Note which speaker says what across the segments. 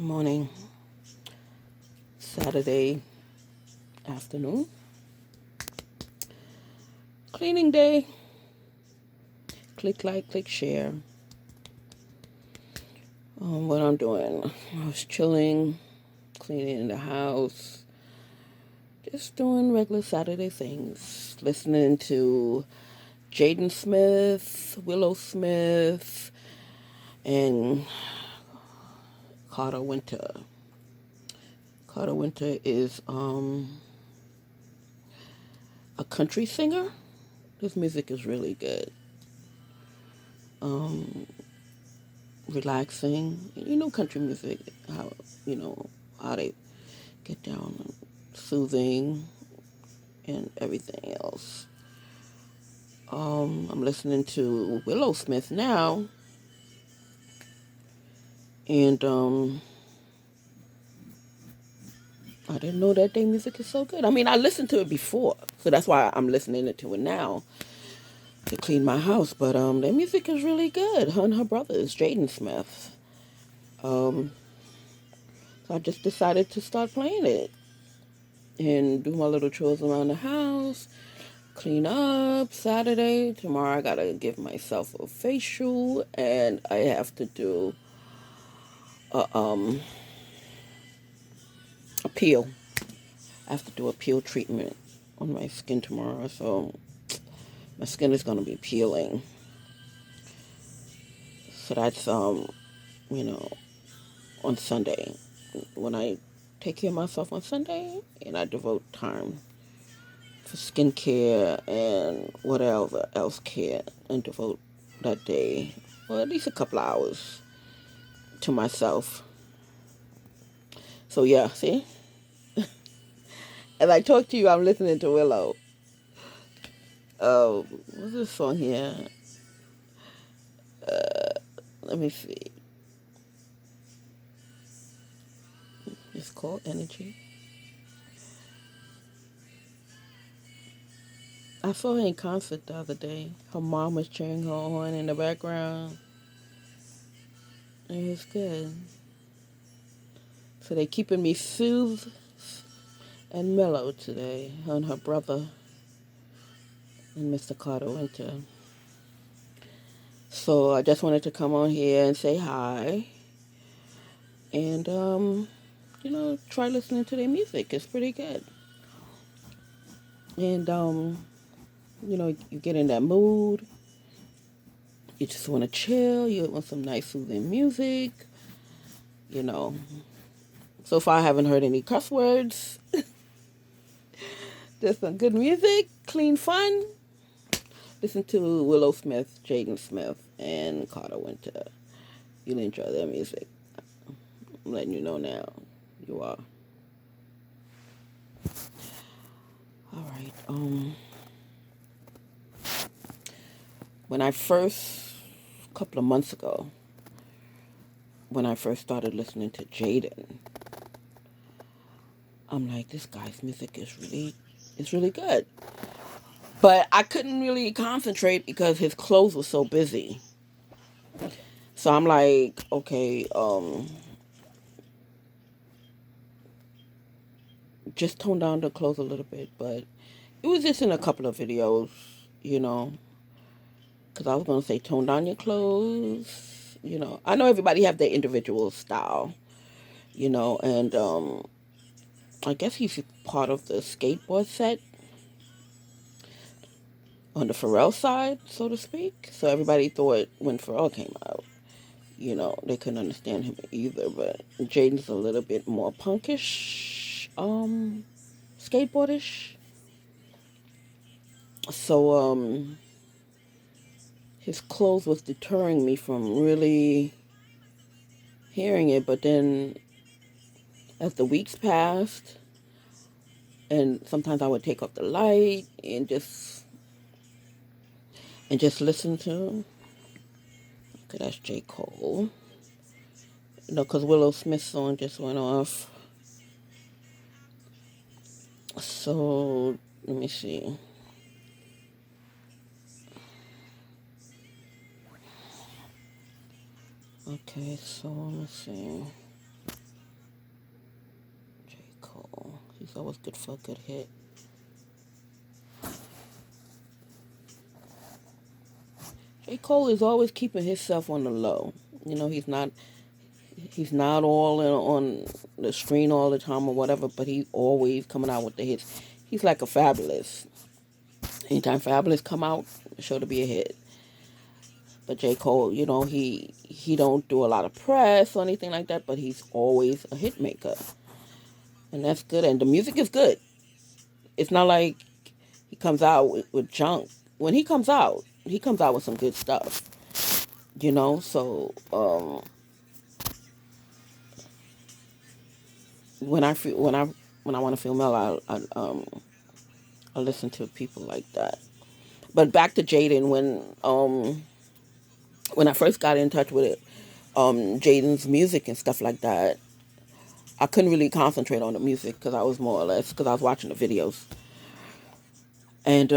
Speaker 1: Morning, Saturday afternoon, cleaning day. Click like, click share. What I'm doing, I was chilling, cleaning the house, just doing regular Saturday things, listening to Jaden Smith, Willow Smith, and Carter Winter. Carter Winter is a country singer. His music is really good. Um, Relaxing. Country music, how, you know, how they get down and soothing and everything else. I'm listening to Willow Smith now, and I didn't know that their music is so good. I mean, I listened to it before, so that's why I'm listening to it now to clean my house. But their music is really good. Her and her brother is Jaden Smith. Um, so I just decided to start playing it and do my little chores around the house, clean up. Saturday. Tomorrow I gotta give myself a facial and I have to do a peel. I have to do a peel treatment on my skin tomorrow, so my skin is gonna be peeling. So that's you know, on Sunday. When I take care of myself on Sunday and I devote time for skincare and whatever else care and devote that day, or at least a couple hours to myself. So yeah, see, as I talk to you, I'm listening to Willow. What's this song here? Let me see. It's called Energy. I saw her in concert the other day. Her mom was cheering her on in the background. It was good. So they keeping me soothed and mellow today. Her and her brother and Mr. Carter Winter. So I just wanted to come on here and say hi and try listening to their music. It's pretty good. And you get in that mood. You just want to chill. You want some nice soothing music. You know. So far, I haven't heard any cuss words. Just some good music, clean fun. Listen to Willow Smith, Jaden Smith, and Carter Winter. You'll enjoy their music. I'm letting you know now. You are. All right. When I first, a couple of months ago, when I first started listening to Jaden, I'm like, this guy's music is really good. But I couldn't really concentrate because his clothes were so busy. So I'm like, okay, just tone down the clothes a little bit. But it was just in a couple of videos, you know, because I was gonna say tone down your clothes. I know everybody have their individual style, and I guess he's part of the skateboard set on the Pharrell side, so to speak. So everybody thought when Pharrell came out, they couldn't understand him either. But Jaden's a little bit more punkish, skateboardish. So his clothes was deterring me from really hearing it. But then as the weeks passed, and sometimes I would take off the light and just listen to him. Okay, that's J. Cole. Because Willow Smith's song just went off. So, let me see. Okay, so let's see. It's always good for a good hit. J. Cole is always keeping himself on the low. You know, he's not all on the screen all the time or whatever, but he's always coming out with the hits. He's like a Fabulous. Anytime Fabulous come out, sure to be a hit. But J. Cole, he don't do a lot of press or anything like that, but he's always a hit maker. And that's good. And the music is good. It's not like he comes out with junk. When he comes out with some good stuff. So when I feel when I want to feel mellow, I listen to people like that. But back to Jaden, when I first got in touch with it, Jaden's music and stuff like that, I couldn't really concentrate on the music because I was more or less because I was watching the videos, and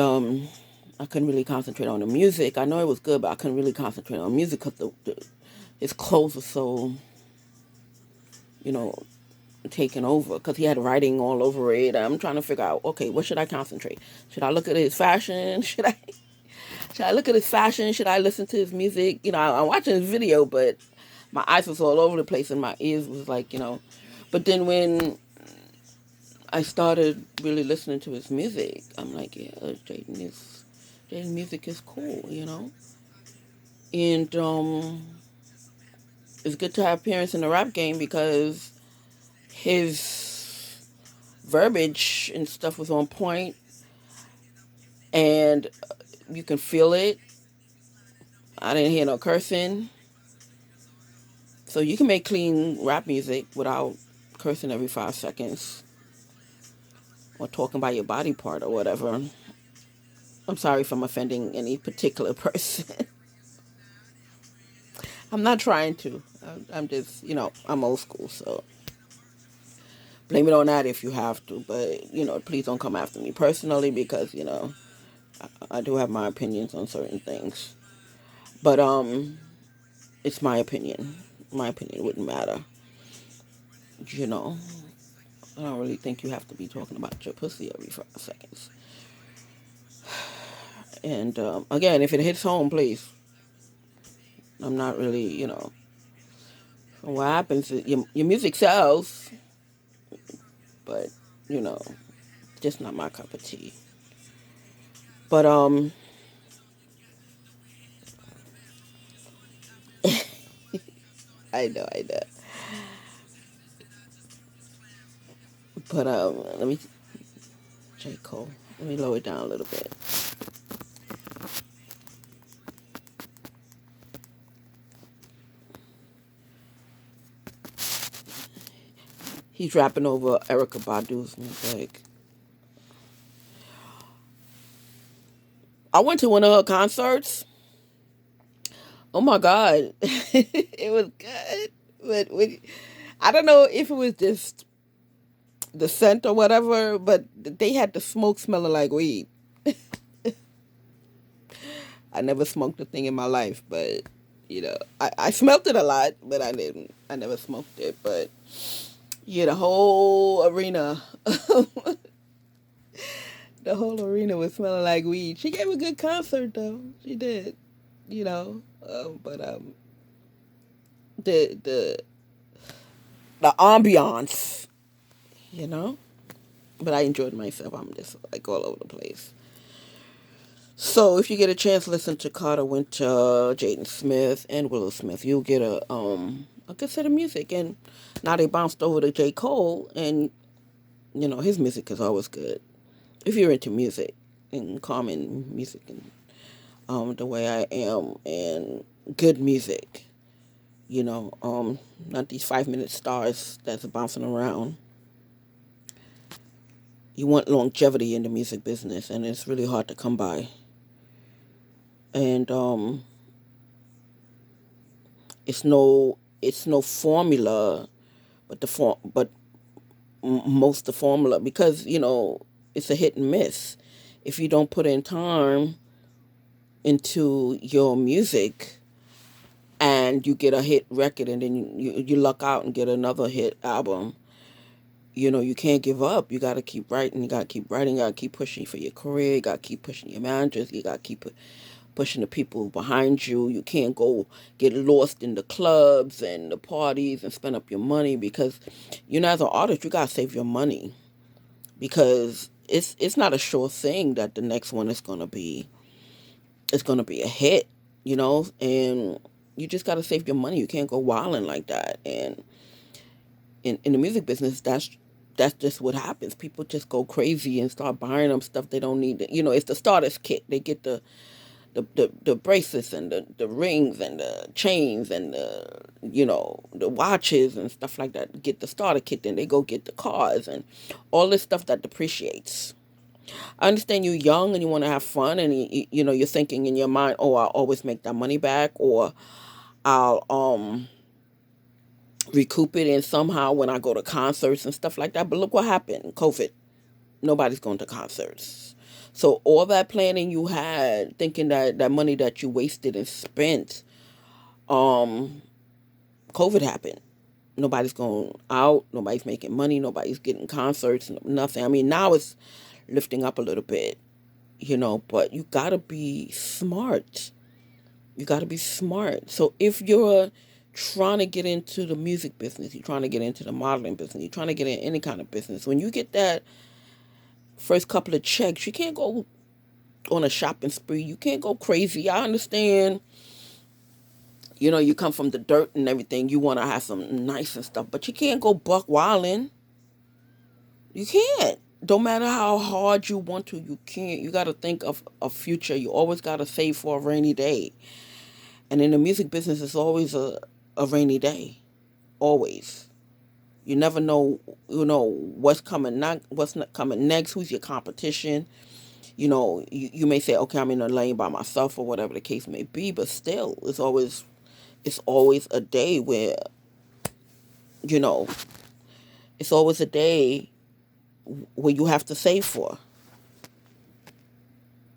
Speaker 1: I couldn't really concentrate on the music. I know it was good, but I couldn't really concentrate on music because his clothes were so, you know, taken over because he had writing all over it. I'm trying to figure out, okay, what should I concentrate? Should I look at his fashion? Should I look at his fashion? Should I listen to his music? I'm watching his video, but my eyes was all over the place and my ears was like, But then when I started really listening to his music, I'm like, yeah, Jaden music is cool. And it's good to have parents in the rap game because his verbiage and stuff was on point, and you can feel it. I didn't hear no cursing. So you can make clean rap music without cursing every 5 seconds or talking about your body part or whatever. I'm sorry if I'm offending any particular person. I'm not trying to. I'm just, I'm old school, so blame it on that if you have to. But, please don't come after me personally because, I do have my opinions on certain things. But it's my opinion. My opinion wouldn't matter. You know, I don't really think you have to be talking about your pussy every 5 seconds. And again, if it hits home, please. I'm not really, what happens is your music sells, but, you know, just not my cup of tea. But, I know. But, J. Cole, let me lower it down a little bit. He's rapping over Erykah Badu's music. I went to one of her concerts. Oh my God. It was good. But I don't know if it was just the scent or whatever, but they had the smoke smelling like weed. I never smoked a thing in my life, but I smelt it a lot, but I didn't. I never smoked it, but yeah, the whole arena, the whole arena was smelling like weed. She gave a good concert though. She did, but the the the ambiance, you know. But I enjoyed myself. I'm just like all over the place. So if you get a chance, listen to Carter Winter, Jaden Smith, and Willow Smith. You'll get a good set of music. And now they bounced over to J. Cole, and his music is always good. If you're into music and common music and the way I am, and good music, not these 5 minute stars that's bouncing around. You want longevity in the music business, and it's really hard to come by. And it's no formula, but most the formula because it's a hit and miss. If you don't put in time into your music and you get a hit record and then you luck out and get another hit album, You can't give up. You got to keep writing. You got to keep writing. You got to keep pushing for your career. You got to keep pushing your managers. You got to keep pushing the people behind you. You can't go get lost in the clubs and the parties and spend up your money because, as an artist, you got to save your money because it's not a sure thing that the next one is gonna be a hit, and you just got to save your money. You can't go wilding like that. And in the music business, that's just what happens. People just go crazy and start buying them stuff they don't need. It's the starter's kit. They get the bracelets and the rings and the chains and the watches and stuff like that. Get the starter kit, then they go get the cars and all this stuff that depreciates. I understand you're young and you want to have fun, and you're thinking in your mind, oh, I'll always make that money back, or I'll recoup it in somehow when I go to concerts and stuff like that. But look what happened. COVID. Nobody's going to concerts. So all that planning you had, thinking that money that you wasted and spent, um, COVID happened. Nobody's going out. Nobody's making money. Nobody's getting concerts. Nothing. I mean, now it's lifting up a little bit, but you gotta be smart. You got to be smart. So if you're trying to get into the music business, you're trying to get into the modeling business, you're trying to get in any kind of business, when you get that first couple of checks, you can't go on a shopping spree. You can't go crazy. I understand, you come from the dirt and everything. You want to have some nice and stuff, but you can't go buck wilding. You can't. Don't matter how hard you want to, you can't. You got to think of a future. You always got to save for a rainy day. And in the music business, it's always a rainy day. Always. You never know, what's coming what's not coming next, who's your competition. You may say, okay, I'm in a lane by myself or whatever the case may be, but still, it's always a day where, you know, it's always a day where you have to save for.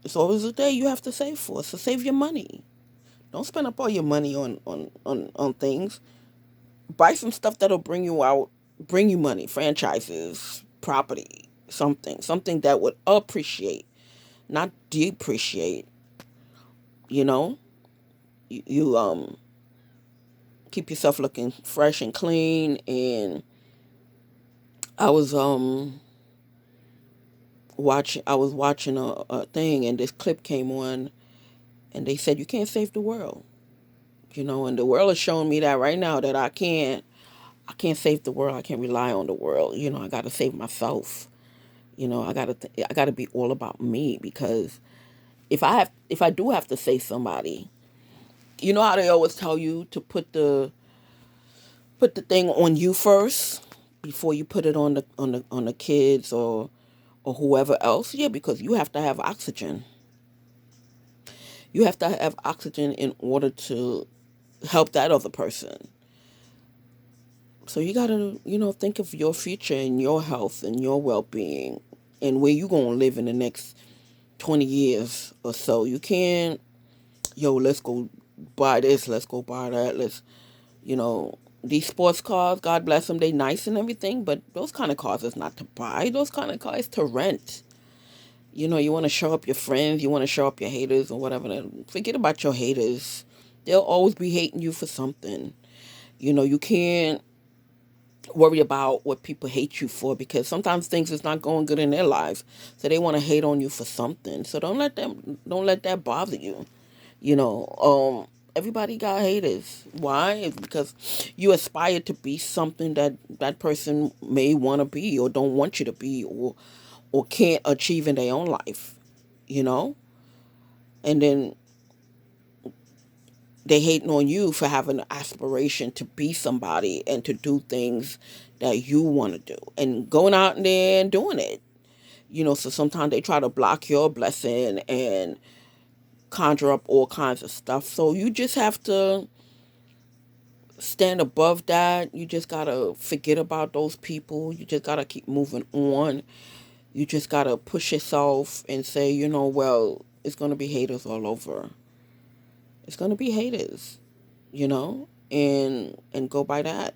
Speaker 1: It's always a day you have to save for. So save your money. Don't spend up all your money on things. Buy some stuff that'll bring you money, franchises, property, something that would appreciate, not depreciate. You know, you keep yourself looking fresh and clean. And I was watching a thing, and this clip came on, and they said you can't save the world. And the world is showing me that right now that I can't save the world. I can't rely on the world. I got to save myself. I got to be all about me, because if I do have to save somebody, you know how they always tell you to put the thing on you first before you put it on the kids or whoever else. Yeah, because you have to have oxygen. You have to have oxygen in order to help that other person. So you gotta, think of your future and your health and your well-being and where you gonna live in the next 20 years or so. You can't, let's go buy this, let's go buy that, you know, these sports cars, God bless them, they nice and everything, but those kind of cars is not to buy. Those kind of cars to rent. You want to show up your friends, you want to show up your haters or whatever. Forget about your haters. They'll always be hating you for something. You can't worry about what people hate you for, because sometimes things is not going good in their lives, so they want to hate on you for something. So don't let that bother you. Everybody got haters. Why? It's because you aspire to be something that person may want to be or don't want you to be, or can't achieve in their own life. you know and then they hating on you for having an aspiration to be somebody and to do things that you want to do and going out there and doing it. So sometimes they try to block your blessing and conjure up all kinds of stuff. So you just have to stand above that. You just gotta forget about those people. You just gotta keep moving on. You just gotta push yourself and say, well, it's gonna be haters all over. It's gonna be haters, and go by that.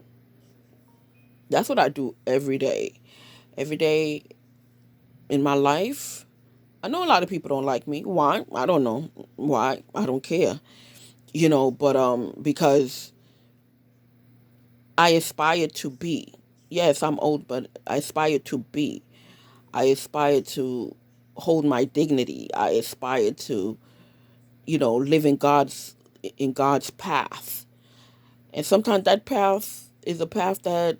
Speaker 1: That's what I do every day. Every day in my life. I know a lot of people don't like me. Why? I don't know. Why? I don't care. But because I aspire to be. Yes, I'm old, but I aspire to be. I aspire to hold my dignity. I aspire to, live in God's path. And sometimes that path is a path that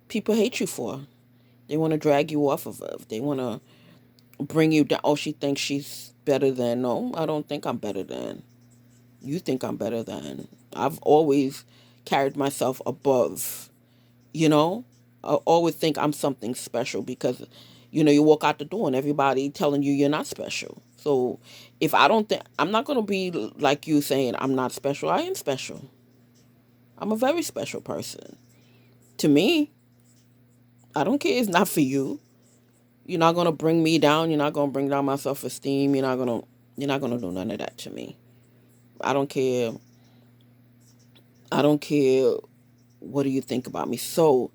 Speaker 1: people hate you for. They want to drag you off of it. They want to bring you down. Oh, she thinks she's better than. No, I don't think I'm better than. You think I'm better than. I've always carried myself above, you know? I always think I'm something special because, you walk out the door and everybody telling you you're not special. So if I don't think, I'm not going to be like you saying I'm not special. I am special. I'm a very special person. To me, I don't care. It's not for you. You're not going to bring me down. You're not going to bring down my self-esteem. You're not going to do none of that to me. I don't care. I don't care. What do you think about me? So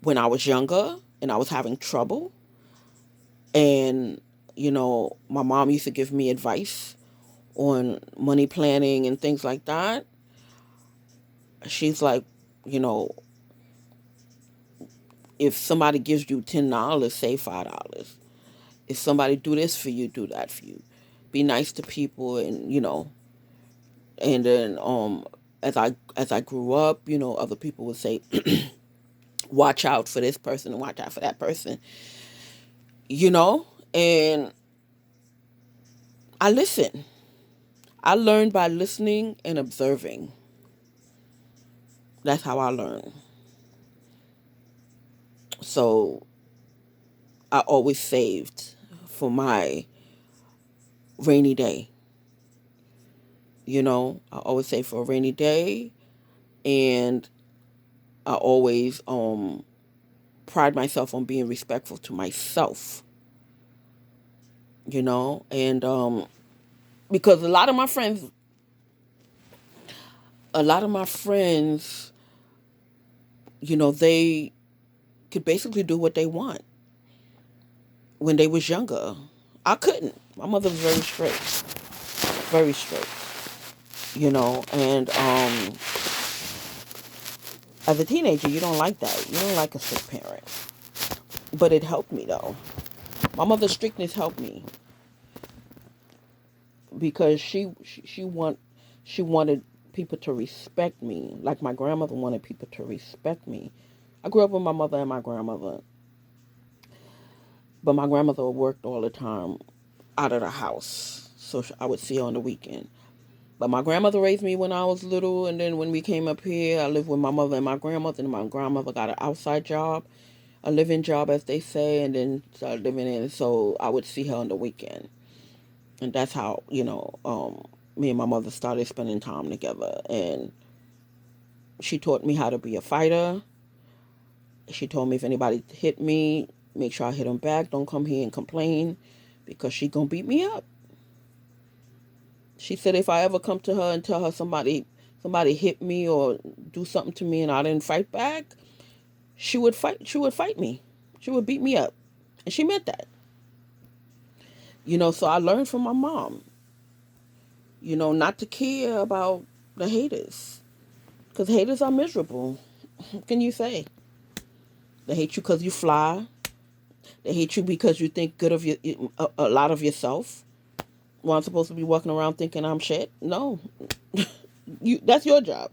Speaker 1: when I was younger and I was having trouble, and my mom used to give me advice on money planning and things like that. She's like, you know if somebody gives you $10, say $5. If somebody do this for you, do that for you. Be nice to people. And then as I grew up, other people would say, watch out for this person and watch out for that person. you know and I listen. I learn by listening and observing. That's how I learn. So I always saved for my rainy day. I always save for a rainy day, and I always pride myself on being respectful to myself. And because a lot of my friends, they could basically do what they want when they was younger. I couldn't. My mother was very straight, very straight. And as a teenager, you don't like that. You don't like a strict parent. But it helped me though. My mother's strictness helped me because she wanted people to respect me, like my grandmother wanted people to respect me. I grew up with my mother and my grandmother, but my grandmother worked all the time out of the house, so I would see her on the weekend. But my grandmother raised me when I was little, and then when we came up here, I lived with my mother and my grandmother, and my grandmother got an outside job, a living job, as they say, and then started living in. So I would see her on the weekend, and that's how me and my mother started spending time together. And she taught me how to be a fighter. She told me if anybody hit me, make sure I hit them back. Don't come here and complain, because she gonna beat me up. She said if I ever come to her and tell her somebody hit me or do something to me and I didn't fight back, she would fight me. She would beat me up. And she meant that. So I learned from my mom, not to care about the haters. Because haters are miserable. What can you say? They hate you because you fly. They hate you because you think good of a lot of yourself. Well, I'm supposed to be walking around thinking I'm shit? No. That's your job.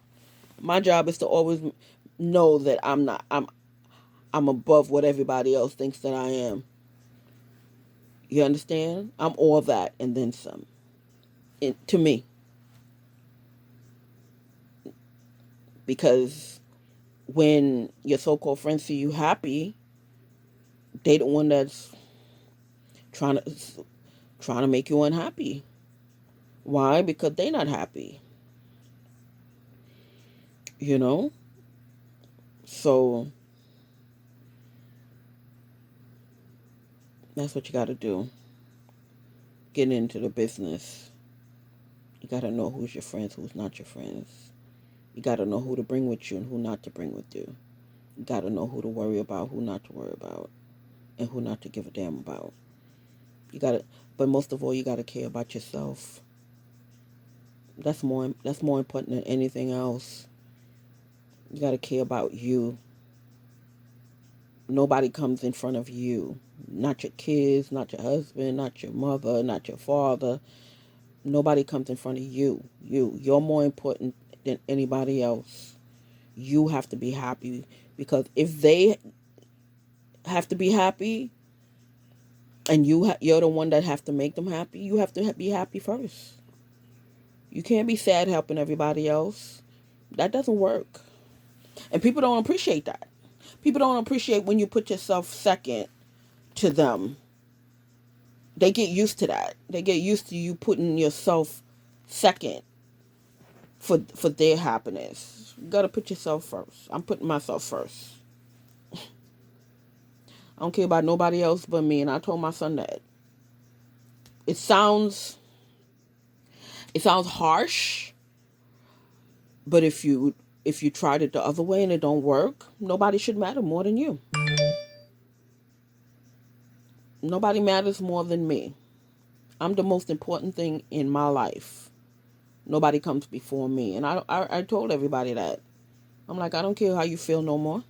Speaker 1: My job is to always know that I'm not. I'm above what everybody else thinks that I am. You understand? I'm all that and then some. To me, because when your so-called friends see you happy, they the one that's trying to trying to make you unhappy. Why? Because they not happy. You know. So that's what you got to do. Get into the business. You got to know who's your friends, who's not your friends. You got to know who to bring with you and who not to bring with you. You gotta know who to worry about, who not to worry about, and who not to give a damn about. You gotta, but most of all, you gotta care about yourself. That's more important than anything else. You gotta care about you. Nobody comes in front of you. Not your kids, not your husband, not your mother, not your father. Nobody comes in front of you. You're more important than anybody else. You have to be happy, because if they have to be happy and you're the one that have to make them happy, you have to be happy first. You can't be sad helping everybody else. That doesn't work. And people don't appreciate that. People don't appreciate when you put yourself second to them. They get used to that. They get used to you putting yourself second for their happiness. You gotta put yourself first. I'm putting myself first. I don't care about nobody else but me. And I told my son that. It sounds harsh, but if you tried it the other way and it don't work, nobody should matter more than you. Nobody matters more than me. I'm the most important thing in my life. Nobody comes before me. And I told everybody that. I'm like, I don't care how you feel no more.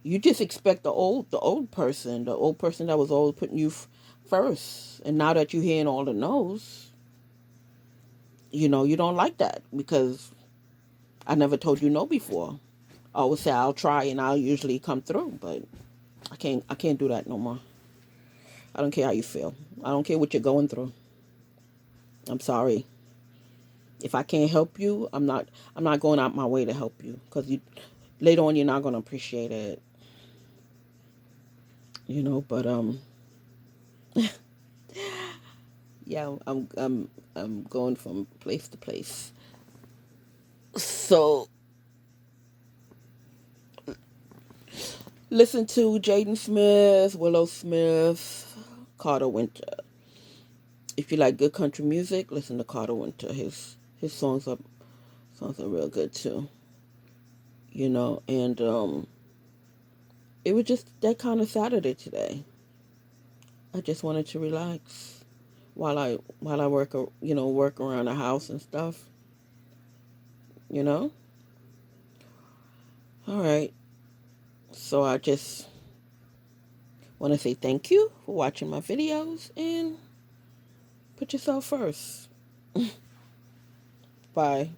Speaker 1: You just expect the old person that was always putting you first. And now that you're hearing all the no's, you don't like that, because I never told you no before. I always say I'll try and I'll usually come through, but I can't do that no more. I don't care how you feel. I don't care what you're going through. I'm sorry. If I can't help you, I'm not going out my way to help you, because later on you're not going to appreciate it. But yeah, I'm going from place to place. So listen to Jaden Smith, Willow Smith, Carter Winter. If you like good country music, listen to Carter Winter. His songs are real good too. And it was just that kind of Saturday today. I just wanted to relax while I work around the house and stuff. You know. All right. So I just want to say thank you for watching my videos, and put yourself first. Bye.